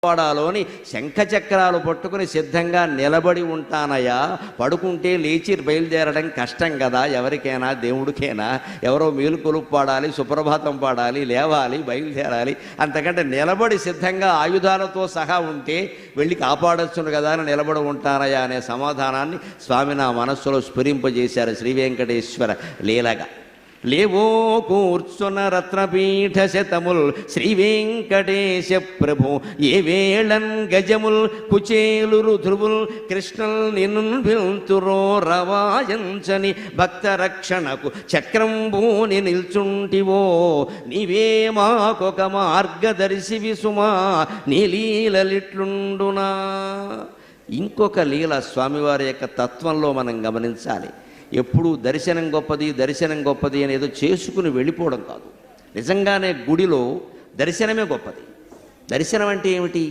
వాడాలోని శంఖచక్రాలు పట్టుకుని సిద్ధంగా నిలబడి ఉంటానయ్యా. పడుకుంటే లేచి బయలుదేరడం కష్టం కదా, ఎవరికైనా దేవుడికైనా. ఎవరో మేలుకొలుపు పాడాలి, సుప్రభాతం పాడాలి, లేవాలి, బయలుదేరాలి. అంతకంటే నిలబడి సిద్ధంగా ఆయుధాలతో సహా ఉంటే వెళ్ళి కాపాడొచ్చును కదా అని నిలబడి ఉంటానయ్యా అనే సమాధానాన్ని స్వామి నా మనస్సులో స్ఫురింపజేశారు శ్రీ వెంకటేశ్వర లీలగా. లేవో కూర్చున్న రత్నపీఠ శతముల్ శ్రీ వెంకటేశ ప్రభు ఏ వేళన్ గజముల్ కుచేలు రుధువుల్ కృష్ణల్ నిన్ను పిల్తురో రవాయంచని భక్త రక్షణకు చక్రంబూని నిల్చుంటివో నీవే మాకొక మార్గదర్శి విసుమా నీ లీలలిట్లుండునా. ఇంకొక లీల స్వామివారి యొక్క తత్వంలో మనం గమనించాలి. ఎప్పుడూ దర్శనం గొప్పది అని ఏదో చేసుకుని వెళ్ళిపోవడం కాదు. నిజంగానే గుడిలో దర్శనమే గొప్పది. దర్శనం అంటే ఏమిటి?